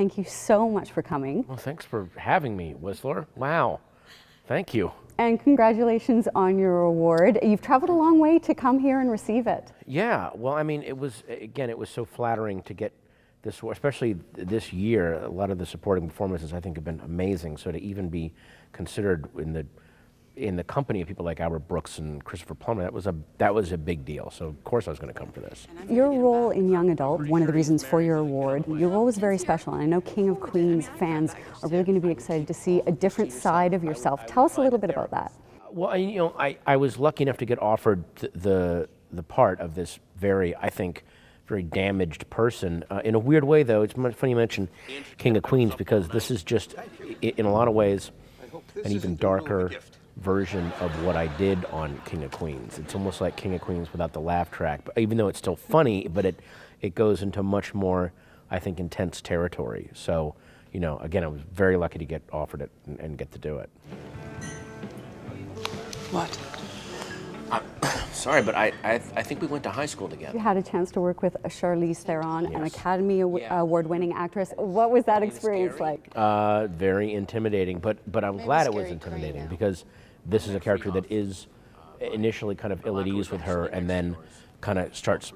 thank you so much for coming. Well, thanks for having me, Whistler. Wow, thank you. And congratulations on your award. You've traveled a long way to come here and receive it. Yeah, well, I mean, it was so flattering to get this, especially this year. A lot of the supporting performances, I think, have been amazing. So to even be considered in the company of people like Albert Brooks and Christopher Plummer, that was a big deal. So of course I was going to come for this. Your role in Young Adult, one of the reasons for your award, your role was very special, and I know King of Queens fans are really going to be excited to see a different side of yourself. Tell us a little bit about that. Well, I was lucky enough to get offered the part of this very damaged person. In a weird way, though, it's funny you mention King of Queens, because this is just, in a lot of ways, an even darker version of what I did on King of Queens. It's almost like King of Queens without the laugh track, but even though it's still funny, but it goes into much more, I think, intense territory. So, again, I was very lucky to get offered it and get to do it. What? Sorry, but I think we went to high school together. You had a chance to work with Charlize Theron, an Academy Award-winning actress. What was that experience like? Very intimidating, but I'm glad it was intimidating, because this is a character that is initially kind of ill at ease with her, and then kind of starts,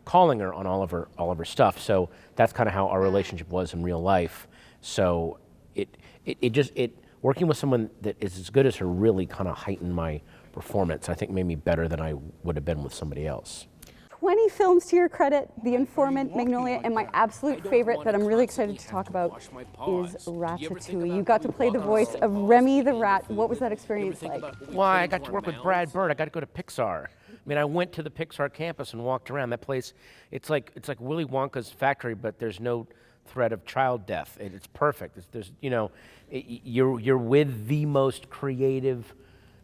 calling her on all of her stuff. So that's kind of how our relationship was in real life. So it working with someone that is as good as her really kind of heightened my performance. I think made me better than I would have been with somebody else. 20 films to your credit, The Informant, Magnolia, and my absolute favorite that I'm really excited to talk about is Ratatouille. You got to play the voice of Remy the Rat. What was that experience like? Well, I got to work with Brad Bird. I got to go to Pixar. I mean, I went to the Pixar campus and walked around that place. It's like Willy Wonka's factory, but there's no threat of child death. It's perfect. You're with the most creative,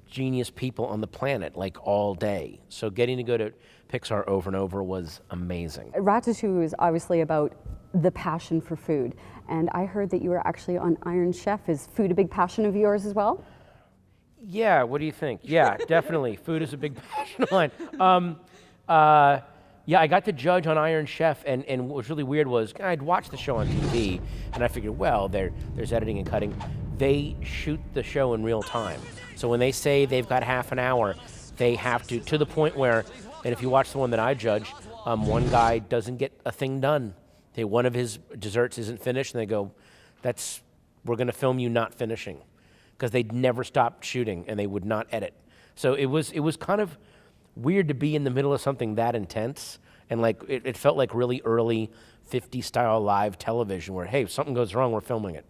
genius people on the planet, like all day. So getting to go to Pixar over and over was amazing. Ratatouille is obviously about the passion for food, and I heard that you were actually on Iron Chef. Is food a big passion of yours as well? Yeah, what do you think? Yeah, definitely. Food is a big passion of mine. Yeah, I got to judge on Iron Chef, and what was really weird was I'd watched the show on TV, and I figured, well, there's editing and cutting. They shoot the show in real time. So when they say they've got half an hour, they have to the point where, and if you watch the one that I judge, one guy doesn't get a thing done. One of his desserts isn't finished, and they go, we're going to film you not finishing, because they'd never stopped shooting, and they would not edit. So it was kind of weird to be in the middle of something that intense, and it felt like really early 50s style live television where, hey, if something goes wrong, we're filming it.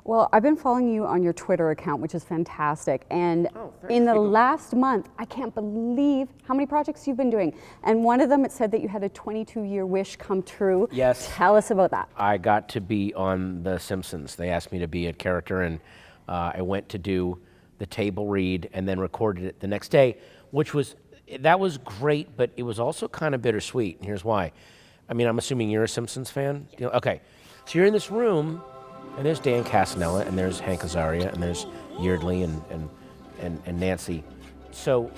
Well, I've been following you on your Twitter account, which is fantastic. And in the last month, I can't believe how many projects you've been doing. And one of them, it said that you had a 22-year wish come true. Yes. Tell us about that. I got to be on The Simpsons. They asked me to be a character, and I went to do the table read and then recorded it the next day, that was great, but it was also kind of bittersweet. And here's why. I mean, I'm assuming you're a Simpsons fan? Okay. So you're in this room, and there's Dan Casanella, and there's Hank Azaria, and there's Yeardley and Nancy. So,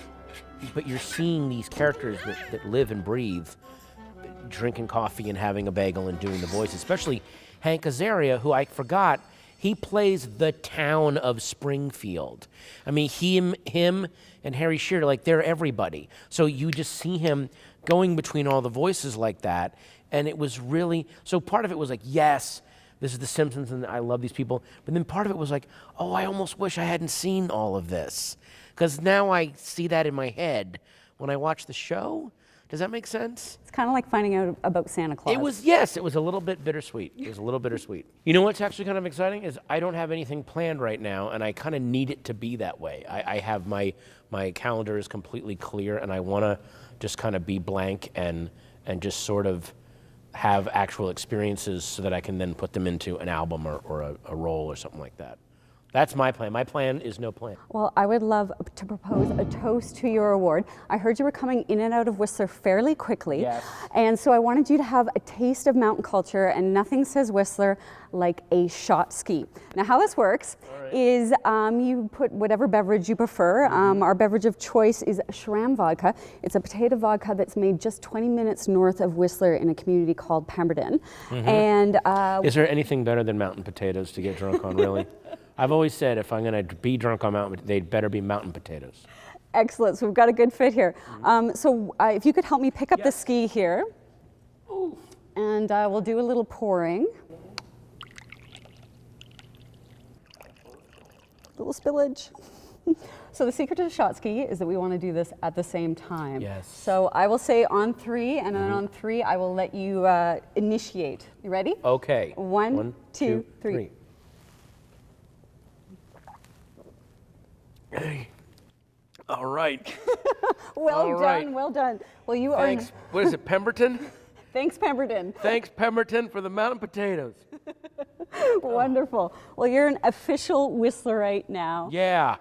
but you're seeing these characters that live and breathe, drinking coffee and having a bagel and doing the voice, especially Hank Azaria, who I forgot, he plays the town of Springfield. I mean, him and Harry Shearer, they're everybody. So you just see him going between all the voices like that, and it was really, so part of it was yes, this is The Simpsons, and I love these people. But then part of it was oh, I almost wish I hadn't seen all of this. Because now I see that in my head when I watch the show. Does that make sense? It's kind of like finding out about Santa Claus. It was a little bit bittersweet. It was a little bittersweet. You know what's actually kind of exciting is I don't have anything planned right now, and I kind of need it to be that way. I have my calendar is completely clear, and I want to just kind of be blank and just sort of have actual experiences so that I can then put them into an album or a role or something like that. That's my plan. My plan is no plan. Well, I would love to propose a toast to your award. I heard you were coming in and out of Whistler fairly quickly. Yes. And so I wanted you to have a taste of mountain culture, and nothing says Whistler like a shot ski. Now, how this works is you put whatever beverage you prefer. Our beverage of choice is Schramm vodka. It's a potato vodka that's made just 20 minutes north of Whistler in a community called Pemberton. And Is there anything better than mountain potatoes to get drunk on, really? I've always said if I'm going to be drunk on mountain, they'd better be mountain potatoes. excellent, so we've got a good fit here. So if you could help me pick up the ski here. Ooh. And we'll do a little pouring. Little spillage. So the secret to the shot ski is that we want to do this at the same time. Yes. So I will say on 3, and then on 3 I will let you initiate. You ready? Okay. One, two, three. Hey. All right. Well done, well done. Well, you Thanks. What is it, Pemberton? Thanks, Pemberton. Thanks, Pemberton, for the mountain potatoes. Wonderful. Well, you're an official Whistlerite now. Yeah.